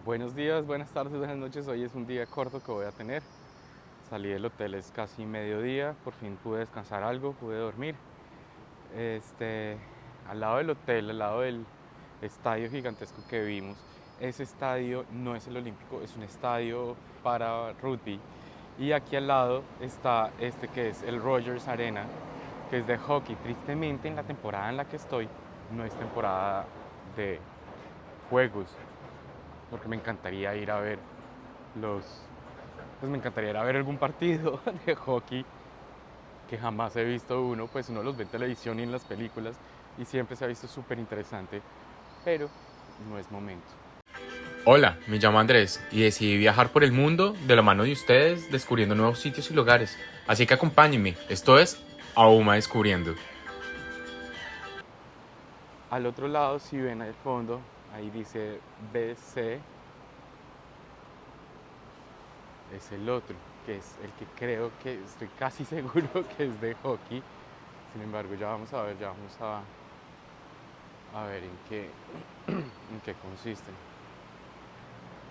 Buenos días, buenas tardes, buenas noches. Hoy es un día corto que voy a tener. Salí del hotel, es casi mediodía. Por fin pude descansar algo, pude dormir. Este, Al lado del hotel, al lado del estadio gigantesco que vimos, ese estadio no es el olímpico, es un estadio para rugby. Y aquí al lado está este que es el Rogers Arena, que es de hockey. Tristemente, en la temporada en la que estoy, no es temporada de juegos, porque me encantaría ir a ver los, pues me encantaría ir a ver algún partido de hockey que jamás he visto uno, pues uno los ve en televisión y en las películas y siempre se ha visto súper interesante, pero no es momento. Hola, me llamo Andrés y decidí viajar por el mundo de la mano de ustedes descubriendo nuevos sitios y lugares. Así que acompáñenme, esto es Auma Descubriendo. Al otro lado, si ven al fondo, ahí dice BC, es el otro, que es el que creo que estoy casi seguro que es de hockey. Sin embargo, ya vamos a ver, a ver en qué consiste.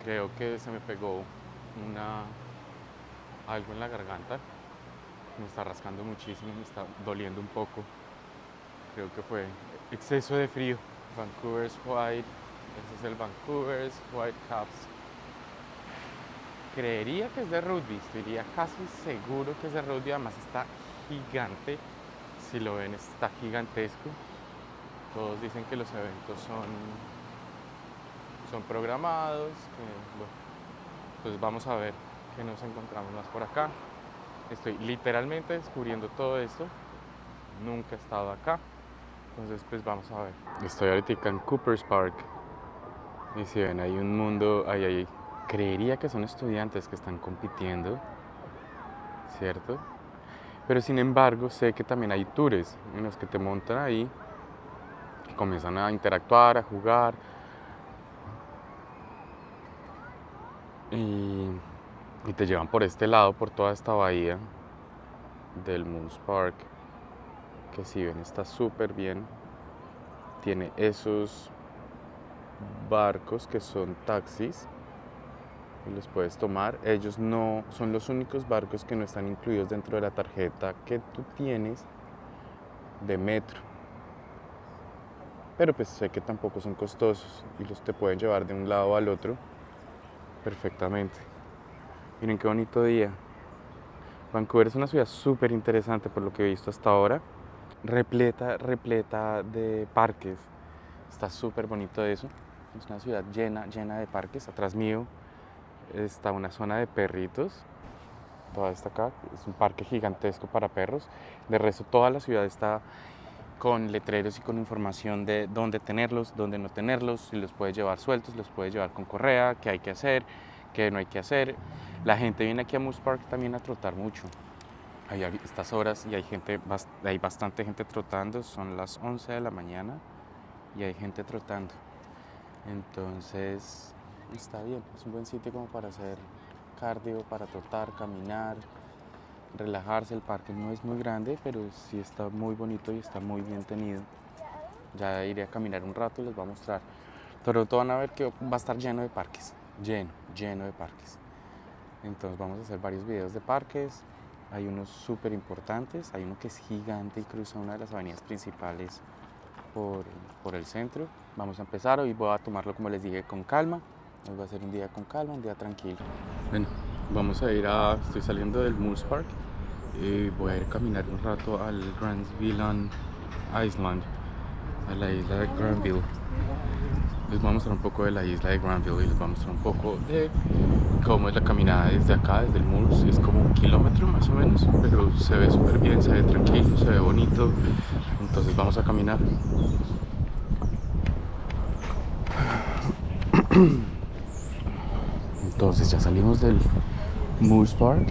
Creo que se me pegó una, algo en la garganta, me está rascando muchísimo, me está doliendo un poco. Creo que fue exceso de frío. Vancouver's White, ese es el Vancouver's Whitecaps. Creería que es de rugby, estaría casi seguro que es de rugby, además está gigante. Si lo ven, está gigantesco. Todos dicen que los eventos son programados, que, bueno, pues vamos a ver qué nos encontramos más por acá. Estoy literalmente descubriendo todo esto, nunca he estado acá, entonces pues vamos a ver. Estoy ahorita en Cooper's Park y si ven hay un mundo, ahí, creería que son estudiantes que están compitiendo, ¿cierto? Pero sin embargo sé que también hay tours en los que te montan ahí y comienzan a interactuar, a jugar y, y te llevan por este lado, por toda esta bahía del Moose Park, que si ven está súper bien. Tiene esos barcos que son taxis y los puedes tomar. Ellos no son los únicos barcos que no están incluidos dentro de la tarjeta que tú tienes de metro. Pero pues sé que tampoco son costosos y los te pueden llevar de un lado al otro perfectamente. Miren qué bonito día. Vancouver es una ciudad súper interesante por lo que he visto hasta ahora. Repleta de parques. Está súper bonito eso. Es una ciudad llena de parques. Atrás mío está una zona de perritos. Toda esta acá es un parque gigantesco para perros. De resto, toda la ciudad está con letreros y con información de dónde tenerlos, dónde no tenerlos, si los puedes llevar sueltos, los puedes llevar con correa, qué hay que hacer, qué no hay que hacer. La gente viene aquí a Moose Park también a trotar mucho. Hay estas horas y hay bastante gente trotando, son las 11 de la mañana y hay gente trotando. Entonces está bien, es un buen sitio como para hacer cardio, para trotar, caminar, relajarse. El parque no es muy grande, pero sí está muy bonito y está muy bien tenido. Ya iré a caminar un rato y les voy a mostrar. Toronto van a ver que va a estar lleno de parques, lleno de parques. Entonces vamos a hacer varios videos de parques. Hay unos súper importantes, hay uno que es gigante y cruza una de las avenidas principales por el centro. Vamos a empezar, hoy voy a tomarlo como les dije con calma. Hoy va a ser un día con calma, un día tranquilo. Bueno, estoy saliendo del Moose Park y voy a ir a caminar un rato al Grand Vilan Island, a la isla de Granville. Les voy a mostrar un poco de la isla de Granville y les voy a mostrar un poco de cómo es la caminada desde acá, desde el Moose. Es como 1 kilómetro más o menos, pero se ve súper bien, se ve tranquilo, se ve bonito. Entonces vamos a caminar. Entonces ya salimos del Moose Park.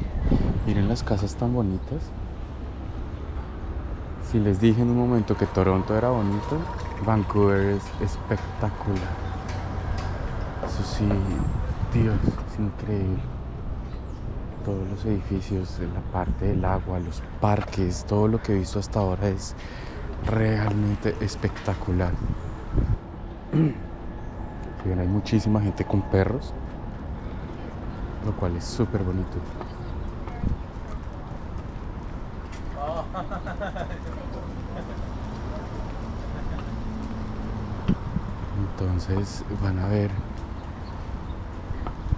Miren las casas tan bonitas. Si les dije en un momento que Toronto era bonito, Vancouver es espectacular. Eso sí, Dios, es increíble. Todos los edificios, la parte del agua, los parques, todo lo que he visto hasta ahora es realmente espectacular. Bien, hay muchísima gente con perros, lo cual es súper bonito. Entonces van a ver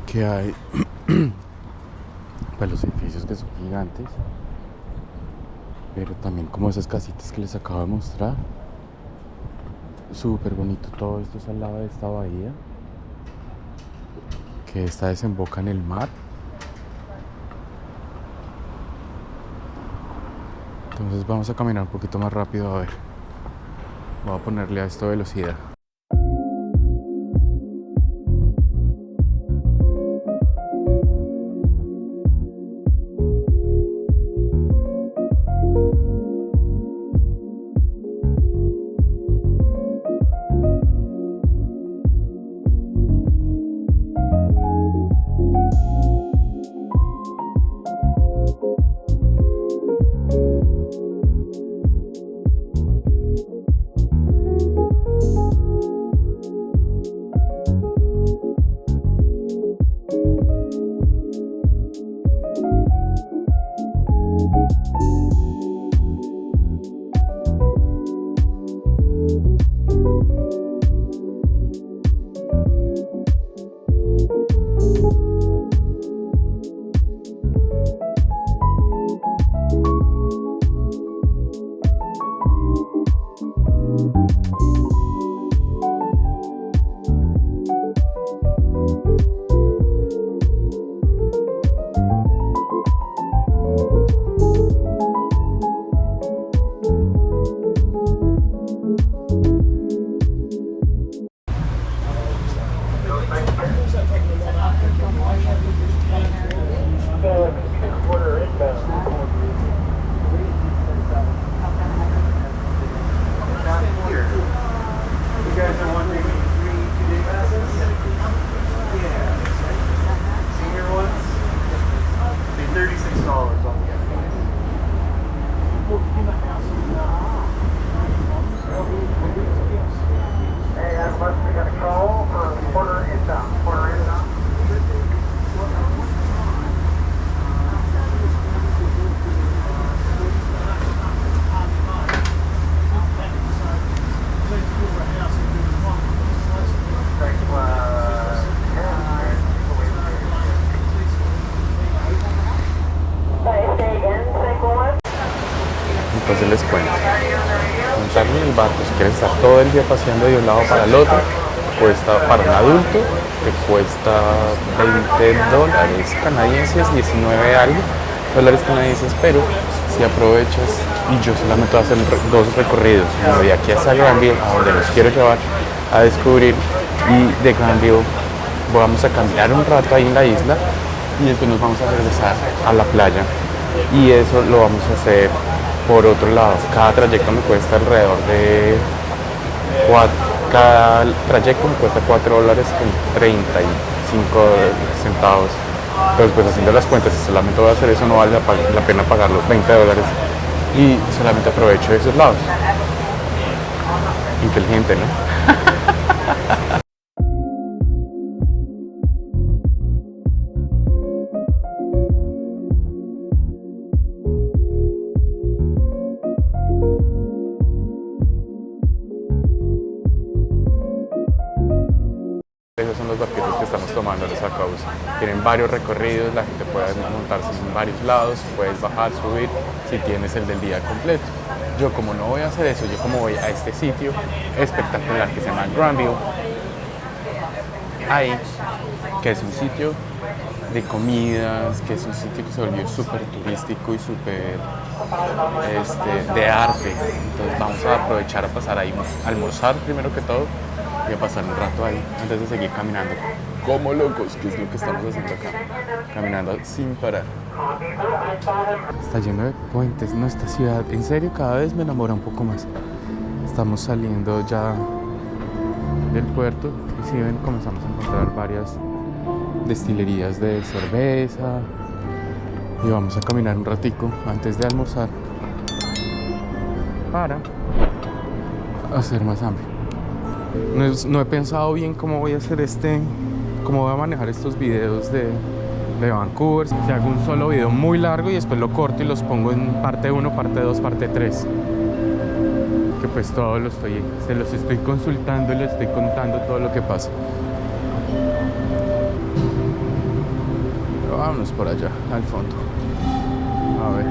que hay pues los edificios que son gigantes, pero también como esas casitas que les acabo de mostrar. Súper bonito. Todo esto es al lado de esta bahía, que esta desemboca en el mar. Entonces vamos a caminar un poquito más rápido. A ver, voy a ponerle a esto velocidad. Entonces les cuento, montarme en el barco, si quieres estar todo el día paseando de un lado para el otro, cuesta para un adulto, te cuesta $20 canadienses, 19 algo, dólares canadienses, pero si aprovechas, y yo solamente voy a hacer dos recorridos, uno de aquí hasta Granville, a donde los quiero llevar a descubrir, y de Granville vamos a caminar un rato ahí en la isla, y después nos vamos a regresar a la playa, y eso lo vamos a hacer por otro lado. Cada trayecto me cuesta alrededor de cada trayecto me cuesta $4.35. Entonces, pues haciendo las cuentas, si solamente voy a hacer eso, no vale la pena pagar los $20 y solamente aprovecho de esos lados. Inteligente, ¿no? Esos son los barquitos que estamos tomando en esa causa. Tienen varios recorridos, la gente puede montarse en varios lados, puedes bajar, subir, si tienes el del día completo. Yo como no voy a hacer eso, yo como voy a este sitio espectacular que se llama Granville, ahí, que es un sitio de comidas, que es un sitio que se volvió súper turístico y súper de arte. Entonces vamos a aprovechar a pasar ahí, a almorzar primero que todo, y a pasar un rato ahí antes de seguir caminando como locos, que es lo que estamos haciendo acá, caminando sin parar. Está lleno de puentes, ¿no? Esta ciudad, en serio, cada vez me enamora un poco más. Estamos saliendo ya del puerto y si ven, comenzamos a encontrar varias destilerías de cerveza y vamos a caminar un ratico antes de almorzar para hacer más hambre. No he pensado bien cómo voy a hacer cómo voy a manejar estos videos de Vancouver. Si hago un solo video muy largo y después lo corto y los pongo en parte 1, parte 2, parte 3. Que pues todo se los estoy consultando y les estoy contando todo lo que pasa. Pero vámonos por allá, al fondo. A ver.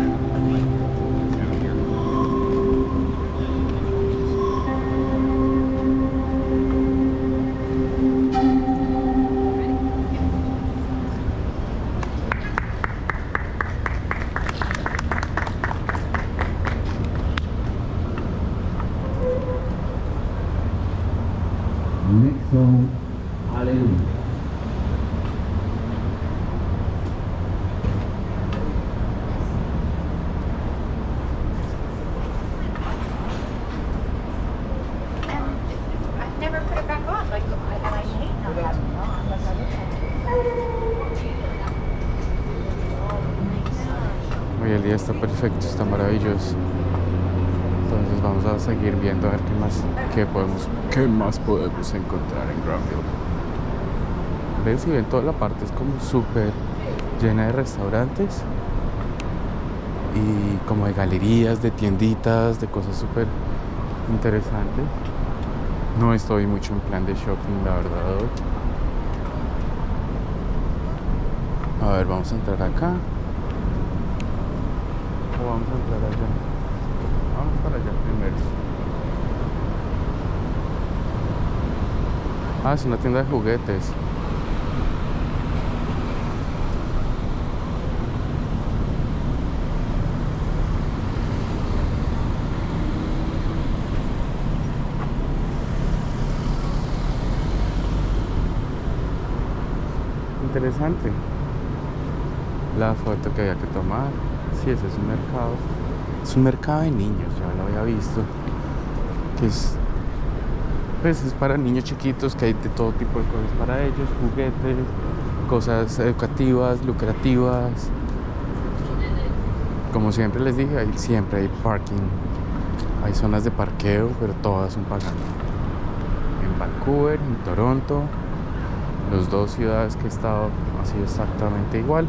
Next song, Hallelujah. I've never put it back on. Like, and I hate not having it on. Like, I look at it. Hoy el día está perfecto, está maravilloso. Entonces vamos a seguir viendo a ver qué más podemos encontrar en Granville. ¿Ves? Si ven, toda la parte es como súper llena de restaurantes y como de galerías, de tienditas, de cosas súper interesantes. No estoy mucho en plan de shopping, la verdad, hoy. A ver, vamos a entrar acá. O vamos a entrar allá. Vamos para allá primero. Ah, es una tienda de juguetes. Interesante la foto que había que tomar. Sí, ese es un mercado. Es un mercado de niños, ya lo había visto. Que pues es para niños chiquitos, que hay de todo tipo de cosas para ellos, juguetes, cosas educativas, lucrativas. Como siempre les dije, siempre hay parking. Hay zonas de parqueo, pero todas son pagando. En Vancouver, en Toronto, las dos ciudades que he estado ha sido exactamente igual.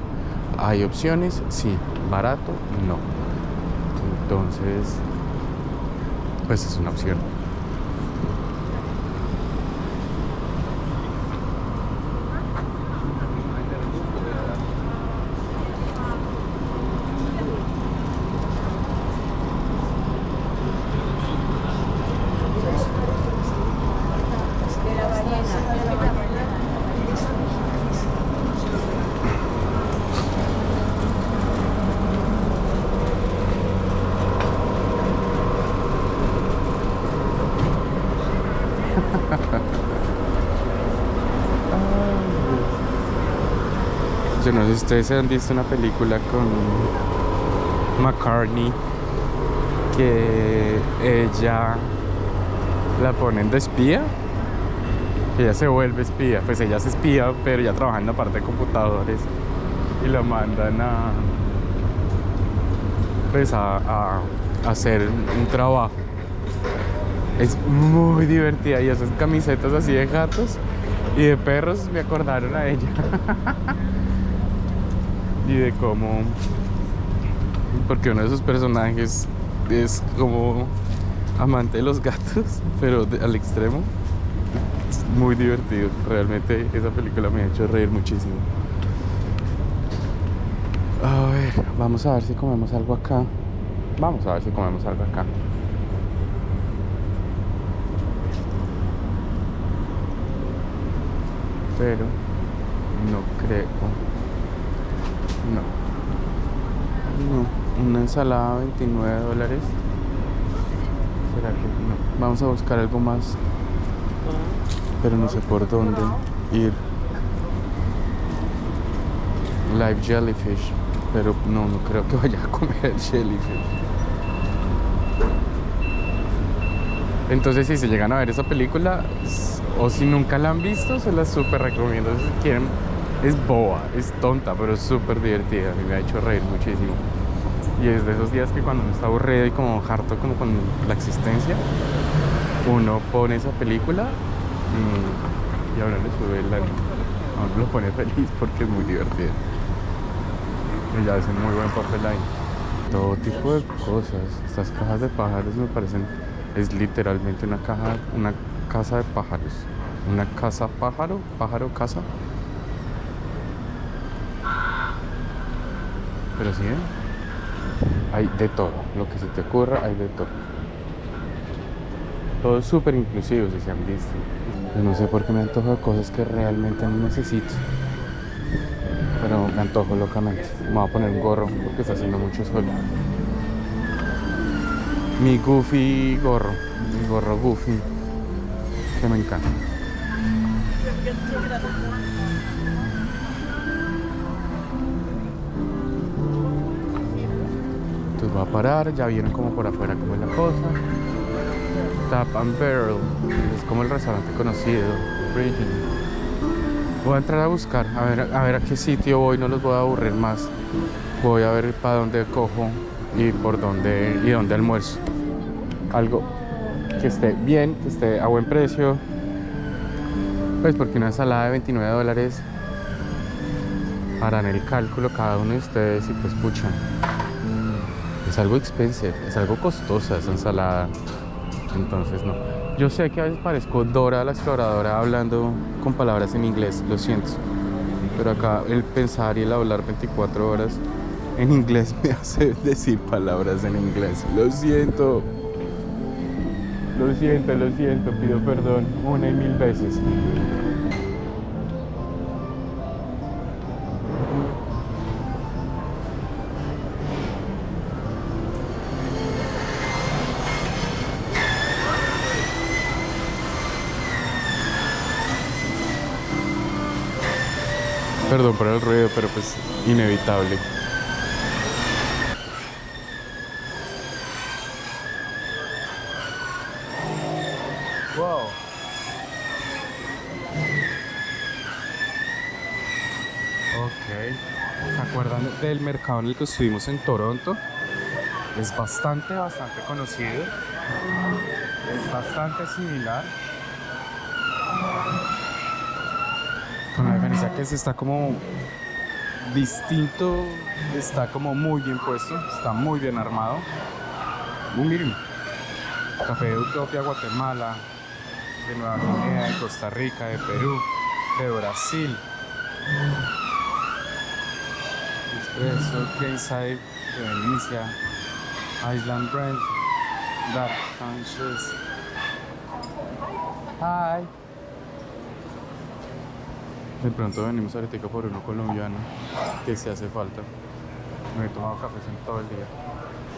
Hay opciones, sí. Barato, no. Entonces, pues es una opción. Yo no sé si ustedes han visto una película con McCartney que ella la ponen de espía, que ella se vuelve espía, pues ella es espía, pero ya trabaja en la parte de computadores y la mandan a hacer un trabajo. Es muy divertida y esas camisetas así de gatos y de perros me acordaron a ella. Y de cómo, porque uno de sus personajes es como amante de los gatos, pero al extremo. Es muy divertido, realmente esa película me ha hecho reír muchísimo. A ver, vamos a ver si comemos algo acá. Vamos a ver si comemos algo acá. Pero no creo. No, una ensalada $29. ¿Será que no? Vamos a buscar algo más, pero no sé por dónde ir. Live jellyfish, pero no creo que vaya a comer jellyfish. Entonces, si se llegan a ver esa película, o si nunca la han visto, se la súper recomiendo. Si quieren, es boba, es tonta, pero es súper divertida. A mí me ha hecho reír muchísimo. Y es de esos días que cuando uno está aburrido y como harto como con la existencia, uno pone esa película y a uno le sube el ánimo. A uno lo pone feliz porque es muy divertido. Y ya hacen muy buen papel ahí. Todo tipo de cosas. Estas cajas de pájaros me parecen... Es literalmente una casa de pájaros. Una casa pájaro, casa. Pero sí, hay de todo. Lo que se te ocurra, hay de todo. Todo es súper inclusivo, si se han visto. Yo no sé por qué me antojo de cosas que realmente no necesito. Pero me antojo locamente. Me voy a poner un gorro porque está haciendo mucho sol. Mi Goofy gorro. Mi gorro Goofy. Que me encanta. Entonces voy a parar. Ya vieron como por afuera cómo es la cosa. Tap and Barrel. Es como el restaurante conocido. Original. Voy a entrar a buscar, a ver a qué sitio voy, no los voy a aburrir más. Voy a ver para dónde cojo y por dónde y dónde almuerzo. Algo que esté bien, que esté a buen precio. Pues porque una ensalada de $29 harán el cálculo cada uno de ustedes y pues pucha. Es algo expensive, es algo costosa esa ensalada. Entonces no. Yo sé que a veces parezco Dora la exploradora hablando con palabras en inglés, lo siento. Pero acá el pensar y el hablar 24 horas en inglés me hace decir palabras en inglés. Lo siento. Lo siento, pido perdón 1,000 veces. Perdón por el ruido, pero pues inevitable. Wow. Ok. ¿Se acuerdan del mercado en el que estuvimos en Toronto? Es bastante conocido. Es bastante similar. Con la diferencia que este está como distinto, está como muy bien puesto, está muy bien armado. Miren, café de Utopia, Guatemala, de Nueva Guinea, de Costa Rica, de Perú, de Brasil. Espresso, Quayside, de Venecia, Island Brand, Dark Sanchez. Hi. De pronto venimos ahorita por uno colombiano que se hace falta. Me he tomado café en todo el día.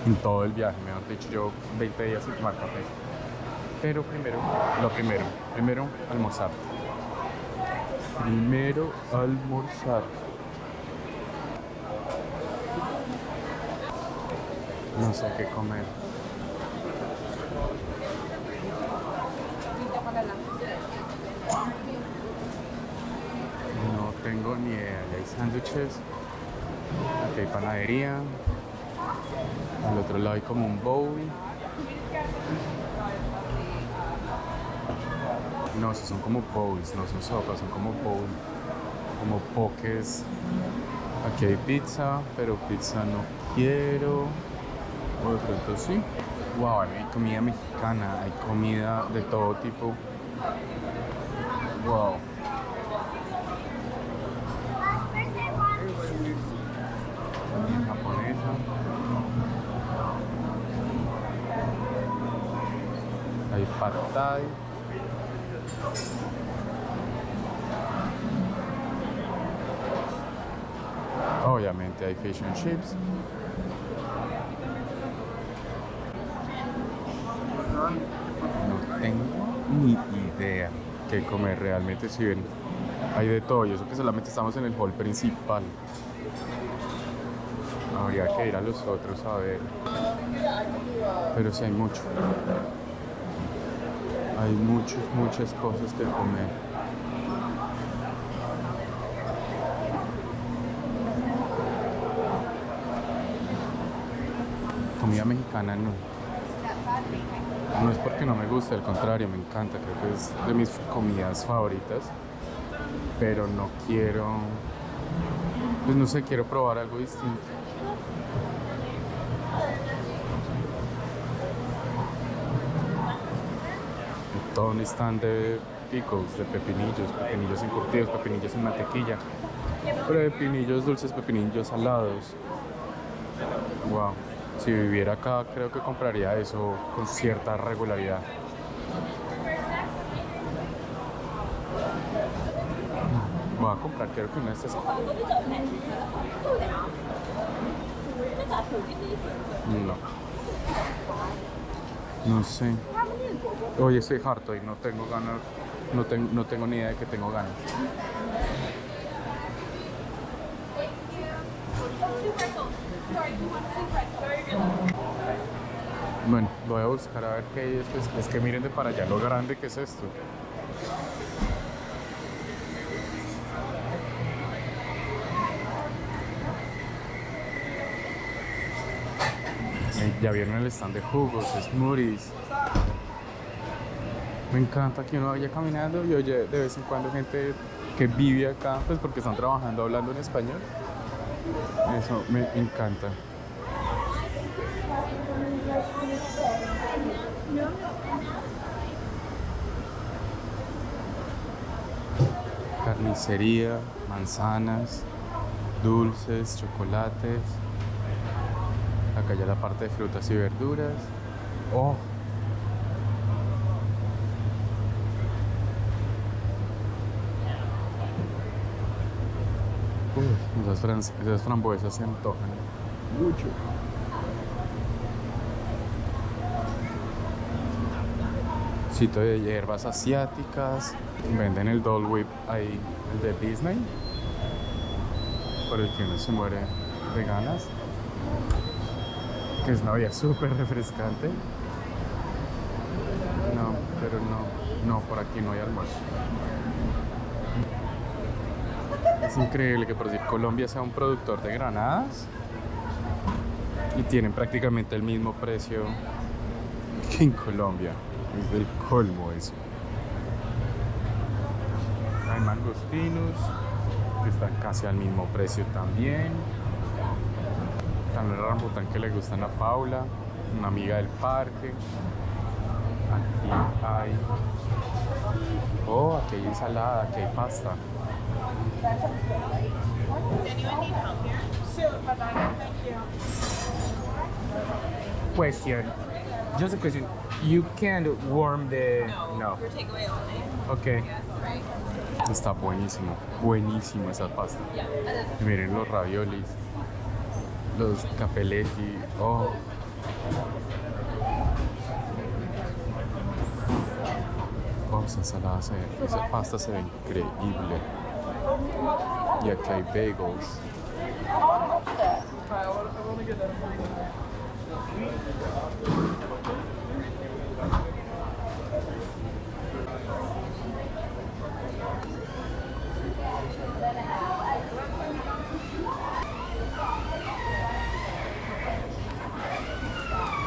En todo el viaje, mejor dicho, llevo 20 días sin tomar café. Pero primero almorzar. Primero almorzar. No sé qué comer. No tengo ni idea. Ya hay sándwiches. Aquí hay panadería. Al otro lado hay como un bowl. No, esos son como bowls, no son sopas, son como bowl. Como pokés. Aquí hay pizza, pero pizza no quiero. O de pronto sí. Wow, hay comida mexicana, hay comida de todo tipo. Wow. Comida japonesa. Hay pad thai. Obviamente hay fish and chips. No tengo ni idea qué comer realmente. Si ven, hay de todo y eso que solamente estamos en el hall principal. Habría que ir a los otros a ver. Pero sí hay mucho. Hay muchas cosas que comer. Comida mexicana no. No es porque no me guste, al contrario, me encanta, creo que es de mis comidas favoritas, pero no quiero, pues no sé, quiero probar algo distinto. Todo un stand de pickles, de pepinillos encurtidos, pepinillos en mantequilla, pepinillos dulces, pepinillos salados. Wow, si viviera acá creo que compraría eso con cierta regularidad. Voy a comprar, creo que una de estas. No sé. Hoy estoy harto y no tengo ganas. No tengo ni idea de que tengo ganas. Bueno, voy a buscar a ver qué hay después. Es que miren de para allá lo grande que es esto. Ya vieron el stand de jugos, smoothies. Me encanta que uno vaya caminando y oye de vez en cuando gente que vive acá, pues porque están trabajando hablando en español. Eso me encanta. Carnicería, manzanas, dulces, chocolates. Acá ya la parte de frutas y verduras. Oh. Esas frambuesas se antojan mucho. Sitio de hierbas asiáticas. Venden el Dole Whip ahí, el de Disney, por el que uno se muere de ganas. Que es una bebida súper refrescante. No, pero no, por aquí no hay almuerzo. Es increíble que por decir Colombia sea un productor de granadas y tienen prácticamente el mismo precio que en Colombia. Es del colmo eso. Hay mangostinos que están casi al mismo precio también. También el rambután que le gustan a Paula, una amiga del parque. Aquí hay... Oh, aquí hay ensalada, aquí hay pasta. Question. Just a question. You can't warm the... No. For takeaway only. Okay. Right. Está buenísimo, buenísimo esa pasta. Yeah. Y miren los raviolis, los capelletti, oh. Oh, esa pasta se ve increíble. Y aquí hay bagels.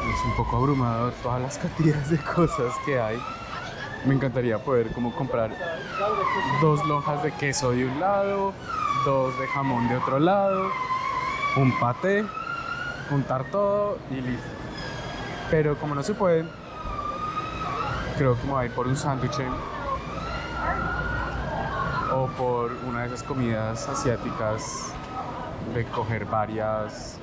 Es un poco abrumador todas las cantidades de cosas que hay. Me encantaría poder como comprar 2 lonjas de queso de un lado, 2 de jamón de otro lado, un paté, juntar todo y listo. Pero como no se puede, creo que me voy a ir por un sándwich o por una de esas comidas asiáticas de coger varias.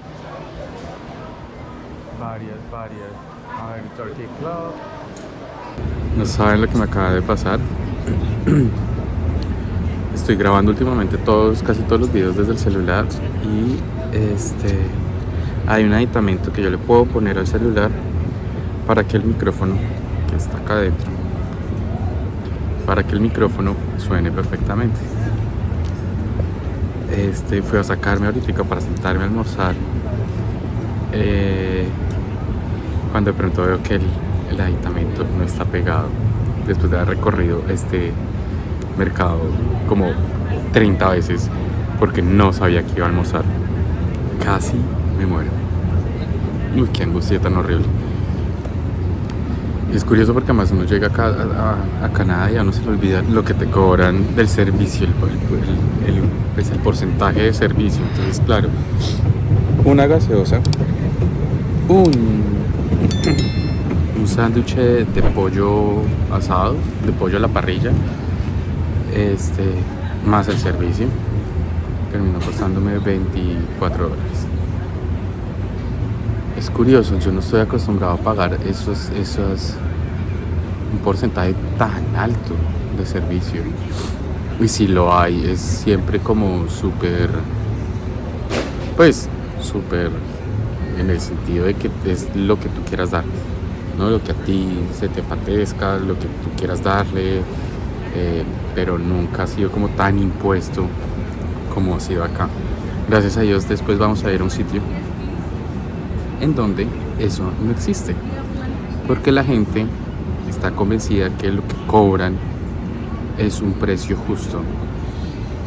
A ver, Turkey Club. No saben lo que me acaba de pasar. Estoy grabando últimamente casi todos los videos desde el celular y hay un aditamento que yo le puedo poner al celular para que el micrófono que está acá adentro, para que el micrófono suene perfectamente. Fui a sacarme ahorita para sentarme a almorzar. Cuando de pronto veo que el aditamento no está pegado, después de haber recorrido este mercado como 30 veces porque no sabía que iba a almorzar. Casi me muero. Uy, qué angustia tan horrible. Es curioso porque además uno llega acá a Canadá y a uno se le olvida lo que te cobran del servicio, pues el porcentaje de servicio. Entonces, claro, una gaseosa, un sándwich de pollo asado, de pollo a la parrilla, más el servicio, terminó costándome $24. Es curioso, yo no estoy acostumbrado a pagar un porcentaje tan alto de servicio. Y si lo hay, es siempre como súper, pues, súper en el sentido de que es lo que tú quieras dar, ¿no? Lo que a ti se te apetezca, lo que tú quieras darle, pero nunca ha sido como tan impuesto como ha sido acá. Gracias a Dios, después vamos a ir a un sitio en donde eso no existe, porque la gente está convencida que lo que cobran es un precio justo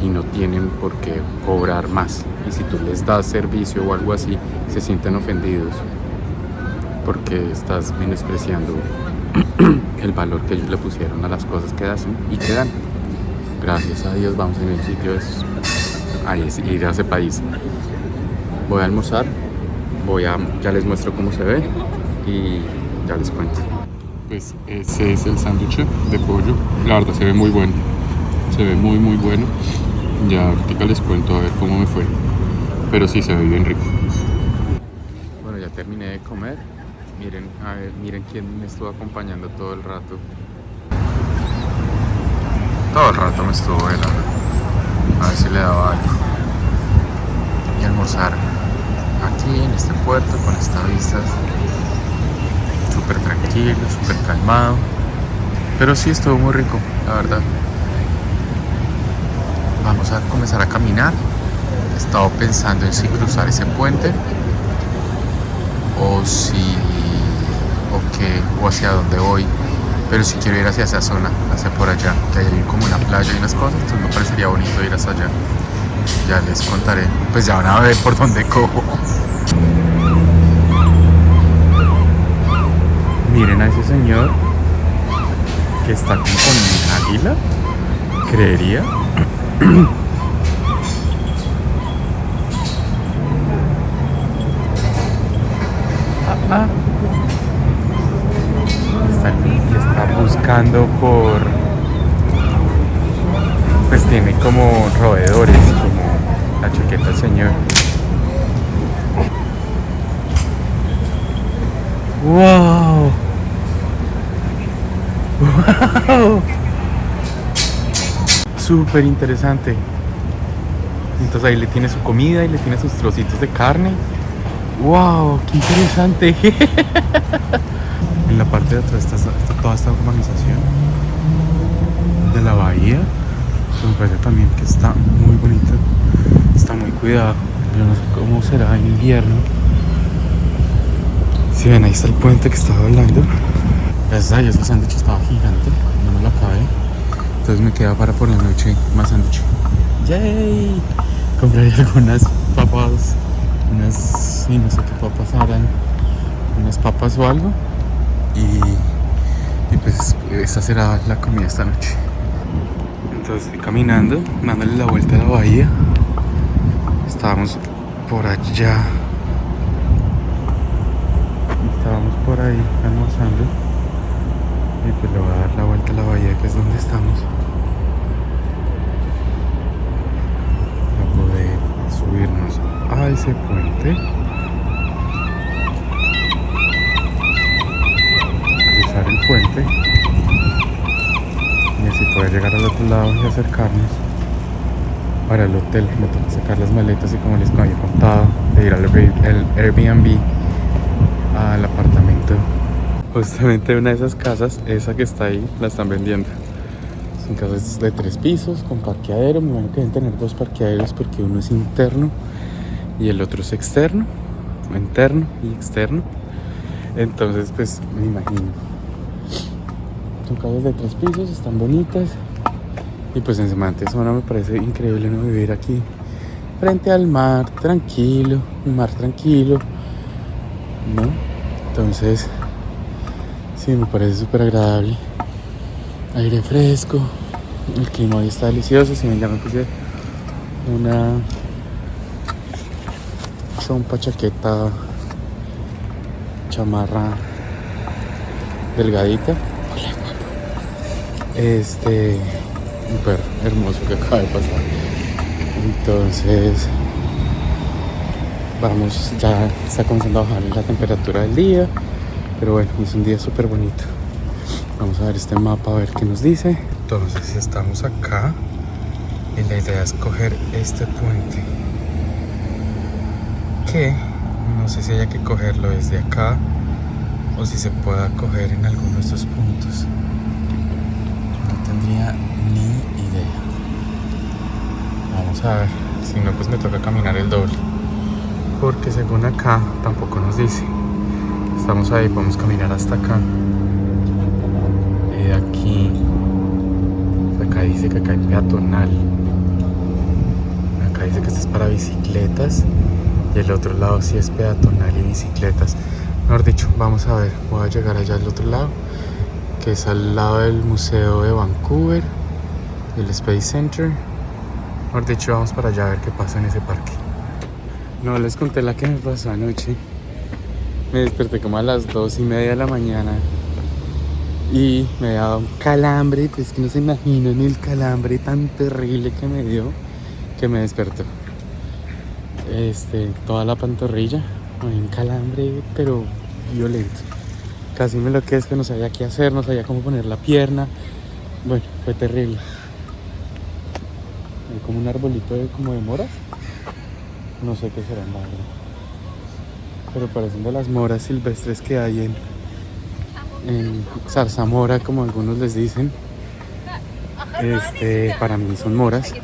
y no tienen por qué cobrar más, y si tú les das servicio o algo así se sienten ofendidos porque estás menospreciando el valor que ellos le pusieron a las cosas que hacen y que dan. Gracias a Dios vamos en el sitio, es ir a ese país. Voy a almorzar, ya les muestro cómo se ve y ya les cuento. Pues ese es el sándwich de pollo. La verdad se ve muy bueno. Se ve muy bueno. Ya ahorita les cuento a ver cómo me fue. Pero sí se ve bien rico. Bueno, ya terminé de comer. Miren quién me estuvo acompañando todo el rato. Todo el rato me estuvo velando. A ver si le daba algo. Y almorzar aquí en este puerto con esta vista, súper tranquilo, súper calmado, pero sí estuvo muy rico, la verdad. Vamos a comenzar a caminar. He estado pensando en si cruzar ese puente o hacia dónde voy, pero si quiero ir hacia esa zona, hacia por allá, que hay como una playa y unas cosas, entonces me parecería bonito ir hasta allá. Ya les contaré, pues ya van a ver por dónde cojo. Miren a ese señor que está como con un águila, creería. Está buscando pues tiene como roedores, como la chaqueta del señor. ¡Wow! ¡Wow! Súper interesante. Entonces ahí le tiene su comida y le tiene sus trocitos de carne. ¡Wow! ¡Qué interesante! En la parte de atrás está toda esta urbanización de la bahía. Me parece también que está muy bonito. Está muy cuidado. Yo no sé cómo será en invierno. Si ven, ahí está el puente que estaba hablando. Gracias a Dios el sándwich estaba gigante, no me lo acabé. Entonces me queda para por la noche más sándwich. ¡Yay! Compraré algunas papas, no sé qué papas harán, unas papas o algo. Y pues esa será la comida esta noche. Entonces estoy caminando, dándole la vuelta a la bahía. Estábamos por allá. Estábamos por ahí almorzando y pues le voy a dar la vuelta a la bahía, que es donde estamos, para poder subirnos a ese puente, cruzar el puente y así poder llegar al otro lado y acercarnos para el hotel. Me toca sacar las maletas y, como les había contado, de ir al Airbnb, al apartamento. Justamente una de esas casas, esa que está ahí, la están vendiendo. Son casas de 3 pisos con parqueadero. Me imagino que deben tener 2 parqueaderos porque uno es interno y el otro es externo, interno y externo. Entonces pues me imagino, son casas de 3 pisos, están bonitas. Y pues en semejante zona me parece increíble no vivir aquí frente al mar, tranquilo, un mar tranquilo, ¿no? Entonces, Sí, me parece súper agradable. Aire fresco. El clima hoy está delicioso. Si ven, ya me puse una chompa, chaqueta, chamarra delgadita. Súper hermoso que acaba de pasar. Entonces vamos, ya está comenzando a bajar la temperatura del día, pero bueno, es un día súper bonito. Vamos a ver este mapa a ver qué nos dice. Entonces estamos acá y la idea es coger este puente, que no sé si haya que cogerlo desde acá o si se pueda coger en alguno de estos puntos. No tendría ni idea. Vamos a ver, si no pues me toca caminar el doble, porque según acá tampoco nos dice. Estamos ahí, podemos caminar hasta acá. Aquí, acá dice que acá hay peatonal. Acá dice que esto es para bicicletas y el otro lado sí es peatonal y bicicletas. Mejor dicho, vamos a ver, voy a llegar allá al otro lado, que es al lado del Museo de Vancouver, del Space Center. Mejor dicho, vamos para allá a ver qué pasa en ese parque. No les conté la que me pasó anoche. Me desperté como a las 2:30 de la mañana y me había dado un calambre, pues que no se imaginan el calambre tan terrible que me dio, que me despertó. Toda la pantorrilla, un calambre pero violento. Casi me enloquezco, no sabía qué hacer, no sabía cómo poner la pierna. Bueno, fue terrible. Hay como un arbolito como de moras. No sé qué serán, la verdad. Pero parecen de las moras silvestres que hay en zarzamora, como algunos les dicen. Para mí son moras,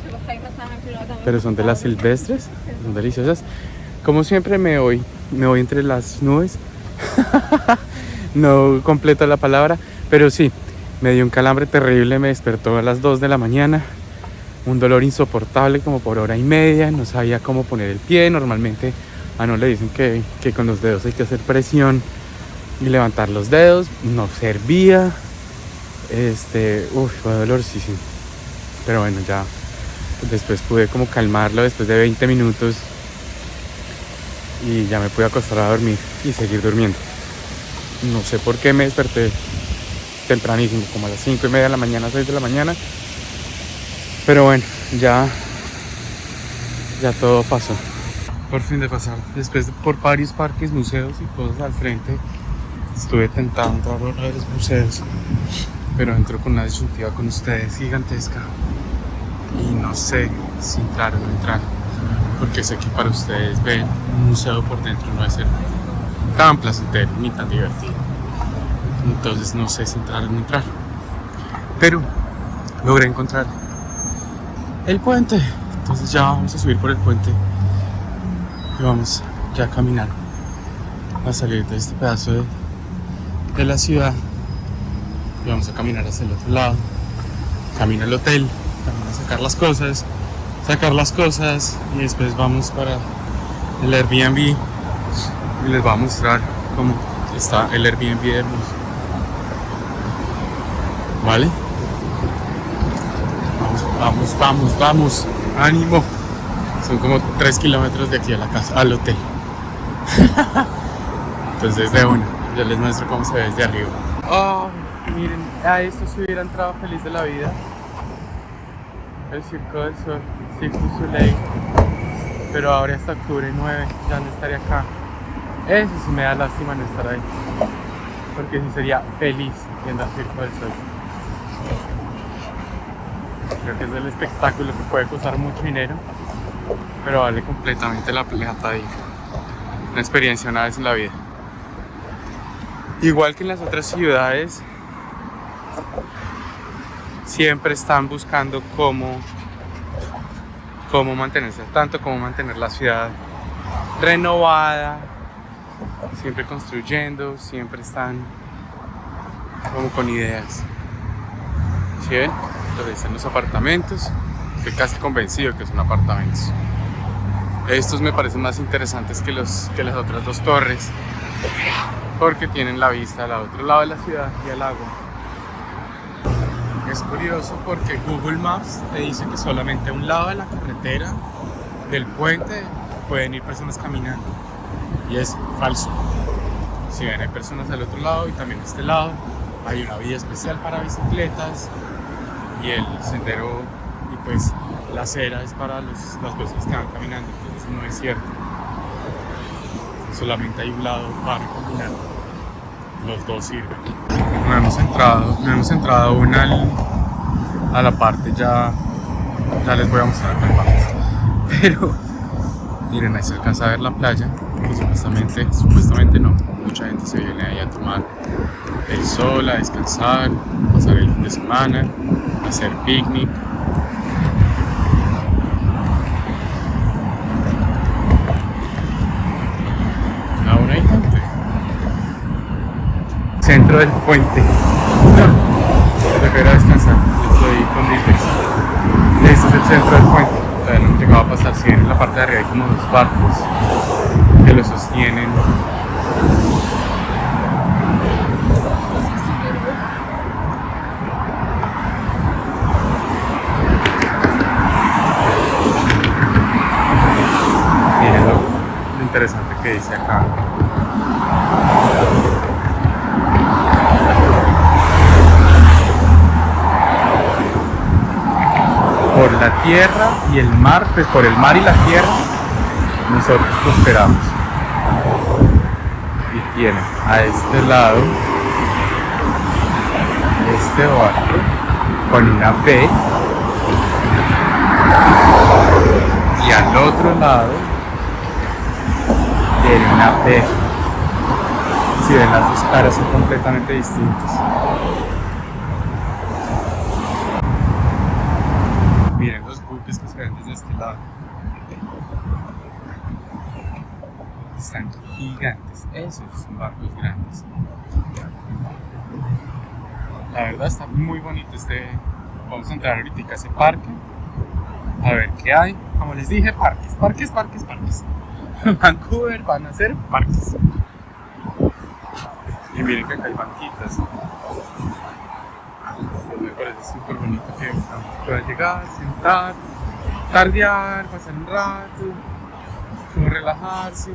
pero son de las silvestres, son deliciosas. Como siempre me voy entre las nubes. No completo la palabra, pero sí, me dio un calambre terrible, me despertó a las 2 de la mañana. Un dolor insoportable como por 1:30, no sabía cómo poner el pie. Normalmente a no le dicen que con los dedos hay que hacer presión y levantar los dedos, no servía. Fue dolorosísimo. Pero bueno, ya después pude como calmarlo después de 20 minutos y ya me pude acostar a dormir y seguir durmiendo. No sé por qué me desperté tempranísimo, como a las 5:30 de la mañana, 6 de la mañana. Pero bueno, ya todo pasó. Por fin de pasar, después por varios parques, museos y cosas al frente, estuve tentado a entrar a uno de los museos, pero entro con una disyuntiva con ustedes gigantesca y no sé si entrar o no entrar, porque sé que para ustedes ver un museo por dentro no va a ser tan placentero ni tan divertido. Entonces no sé si entrar o no entrar, pero logré encontrar el puente. Entonces ya vamos a subir por el puente y vamos ya a caminar a salir de este pedazo de la ciudad y vamos a caminar hacia el otro lado, camino al hotel, camino a sacar las cosas y después vamos para el Airbnb y les voy a mostrar cómo está el Airbnb de hermoso. ¿Vale? Vamos, ánimo. Son como 3 kilómetros de aquí a la casa, al hotel. Entonces de una, yo les muestro cómo se ve desde arriba. Oh, miren, a esto se hubiera entrado feliz de la vida. El Circo del Sol, Cirque du Soleil. Pero ahora hasta octubre 9 ya no estaré acá. Eso sí me da lástima no estar ahí, porque sí sería feliz viendo al Circo del Sol. Creo que es el espectáculo que puede costar mucho dinero, pero vale completamente la plata de ir. Una experiencia una vez en la vida. Igual que en las otras ciudades, siempre están buscando cómo mantenerse al tanto, cómo mantener la ciudad renovada, siempre construyendo, siempre están como con ideas. ¿Sí ven? Entonces están los apartamentos, estoy casi convencido que son apartamentos. Estos me parecen más interesantes que las otras dos torres, porque tienen la vista al otro lado de la ciudad y al lago. Es curioso porque Google Maps te dice que solamente a un lado de la carretera del puente pueden ir personas caminando, y es falso. Si ven, hay personas al otro lado y también a este lado. Hay una vía especial para bicicletas y el sendero y pues la acera es para las personas que van caminando. Entonces no es cierto. Solamente hay un lado para caminar. Los dos sirven. No hemos entrado aún a la parte ya les voy a mostrar la parte. Pero miren, ahí se alcanza a ver la playa, que supuestamente no. Mucha gente se viene ahí a tomar el sol, a descansar, a pasar el fin de semana, a hacer picnic. Aún hay gente. Centro del puente. Prefiero descansar. Estoy con Ditex. Este es el centro del puente. Todavía no hemos llegado a pasar. Si en la parte de arriba hay como dos barcos que lo sostienen. Miren lo interesante que dice acá. Por la tierra y el mar, pues por el mar y la tierra, nosotros prosperamos. Y tiene a este lado este barco con una B, y al otro lado tiene una B. Si ven, las dos caras son completamente distintas. Miren los buques que se ven desde este lado. Están gigantes. Esos son barcos grandes. La verdad está muy bonito Vamos a entrar ahorita a ese parque. A ver qué hay. Como les dije, parques. Vancouver van a ser parques. Y miren que acá hay banquitas. Me parece súper bonito que pueda llegar, sentar, tardear, pasar un rato, como relajarse.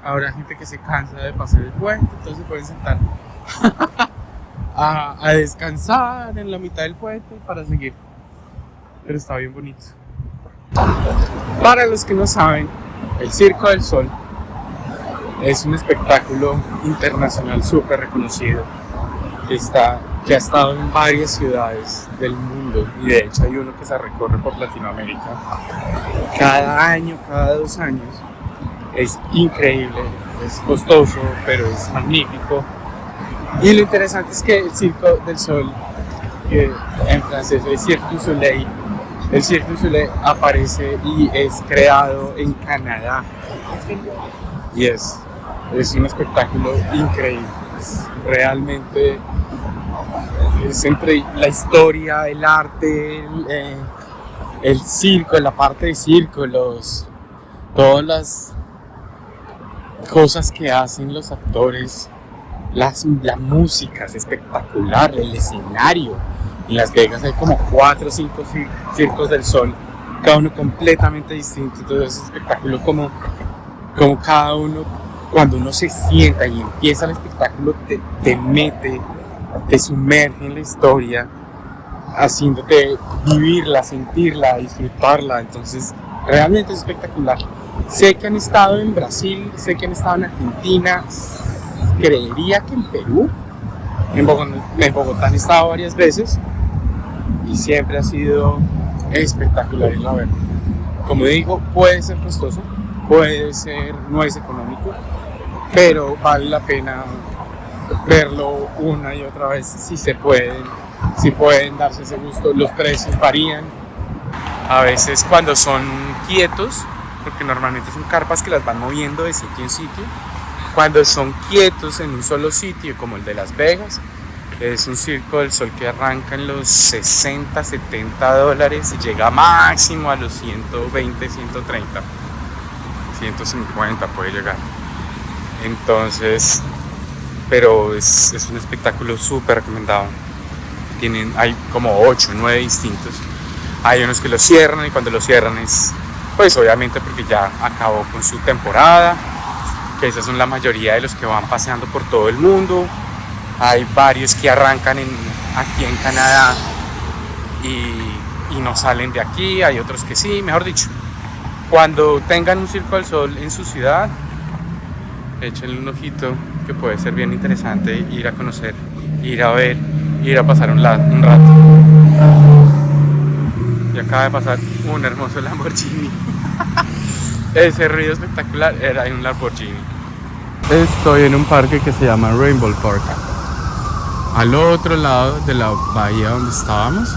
Habrá gente que se cansa de pasar el puente, entonces pueden sentar a descansar en la mitad del puente para seguir. Pero está bien bonito. Para los que no saben, el Circo del Sol es un espectáculo internacional súper reconocido. Que ha estado en varias ciudades del mundo, y de hecho hay uno que se recorre por Latinoamérica cada año, cada 2 años. Es increíble, es costoso, pero es magnífico. Y lo interesante es que el Circo del Sol, que en francés es Cirque du Soleil, el Cirque du Soleil aparece y es creado en Canadá, y es un espectáculo increíble. Es realmente es entre la historia, el arte, el circo, la parte de circo, todas las cosas que hacen los actores, la música es espectacular, el escenario. En Las Vegas hay como 4 o 5 circos del sol, cada uno completamente distinto. Entonces es espectáculo como cada uno, cuando uno se sienta y empieza el espectáculo, te mete, te sumerge en la historia, haciéndote vivirla, sentirla, disfrutarla. Entonces realmente es espectacular. Sé que han estado en Brasil, sé que han estado en Argentina, creería que en Perú, en Bogotá han estado varias veces, y siempre ha sido espectacular ir a verlo. Como digo, puede ser costoso, no es económico, pero vale la pena verlo una y otra vez si pueden darse ese gusto. Los precios varían, a veces cuando son quietos, porque normalmente son carpas que las van moviendo de sitio en sitio. Cuando son quietos en un solo sitio, como el de Las Vegas, es un Circo del Sol que arranca en los $60, $70 y llega máximo a los 120, 130, 150 puede llegar. Entonces, pero es un espectáculo súper recomendado. Hay como 8 o 9 distintos. Hay unos que los cierran y cuando los cierran es, pues obviamente porque ya acabó con su temporada, que esas son la mayoría de los que van paseando por todo el mundo. Hay varios que arrancan aquí en Canadá y no salen de aquí, hay otros que sí, mejor dicho. Cuando tengan un Circo del Sol en su ciudad, échenle un ojito, que puede ser bien interesante ir a conocer, ir a ver, ir a pasar un rato. Y acaba de pasar un hermoso Lamborghini. Ese ruido espectacular era un Lamborghini. Estoy en un parque que se llama Rainbow Park, al otro lado de la bahía donde estábamos.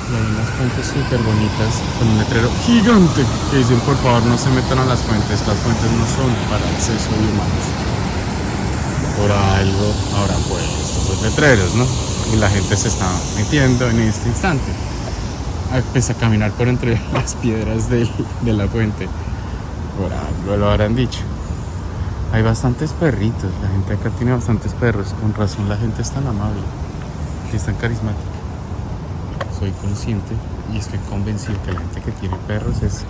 Y hay unas fuentes súper bonitas con un letrero gigante que dicen: por favor no se metan a las fuentes no son para acceso de humanos. Por algo habrán puesto esos letreros, ¿no? Y la gente se está metiendo en este instante. Empieza a caminar por entre las piedras de la fuente. Por algo lo habrán dicho. Hay bastantes perritos, la gente acá tiene bastantes perros. Con razón la gente es tan amable y es tan carismática. Soy consciente y estoy convencido que la gente que tiene perros es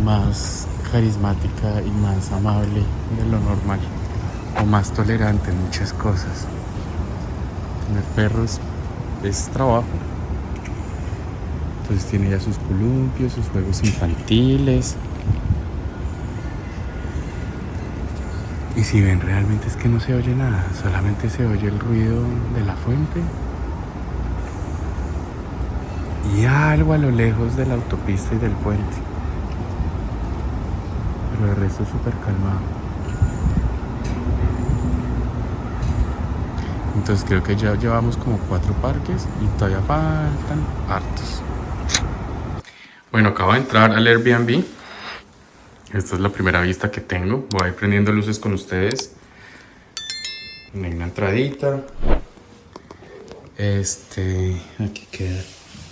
más carismática y más amable de lo normal, o más tolerante en muchas cosas. Tener perros es trabajo. Entonces tiene ya sus columpios, sus juegos infantiles. Y si ven, realmente es que no se oye nada, solamente se oye el ruido de la fuente y algo a lo lejos de la autopista y del puente. Pero el resto es súper calmado. Entonces creo que ya llevamos como 4 parques y todavía faltan hartos. Bueno, acabo de entrar al Airbnb. Esta es la primera vista que tengo. Voy a ir prendiendo luces con ustedes. Hay una entradita. Aquí queda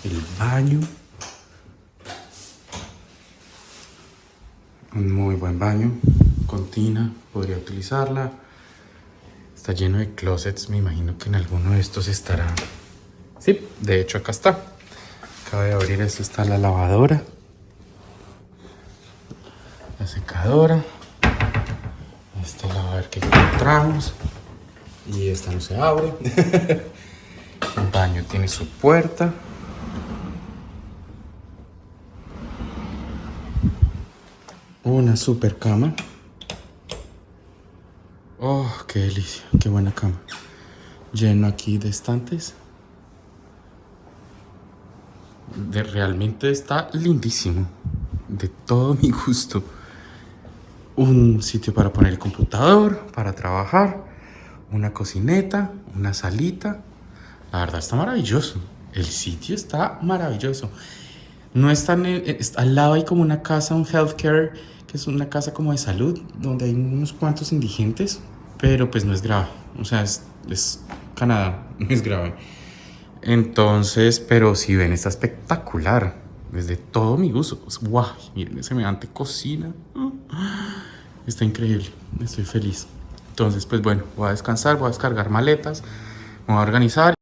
el baño. Un muy buen baño. Con tina, podría utilizarla. Está lleno de closets. Me imagino que en alguno de estos estará. Sí, de hecho acá está. Acabo de abrir esto. Está la lavadora. La secadora. Esta lavadora que encontramos. Y esta no se abre. El baño tiene su puerta. Una super cama. Oh, qué delicia, qué buena cama. Lleno aquí de estantes. Realmente está lindísimo. De todo mi gusto. Un sitio para poner el computador, para trabajar. Una cocineta, una salita. La verdad está maravilloso. El sitio está maravilloso. No está al lado hay como una casa, un healthcare, que es una casa como de salud, donde hay unos cuantos indigentes, pero pues no es grave. O sea, es Canadá, no es grave. Entonces, pero si ven, está espectacular. Desde todo mi gusto. ¡Wow! Miren, semejante cocina. Está increíble. Estoy feliz. Entonces, pues bueno, voy a descansar, voy a descargar maletas, me voy a organizar.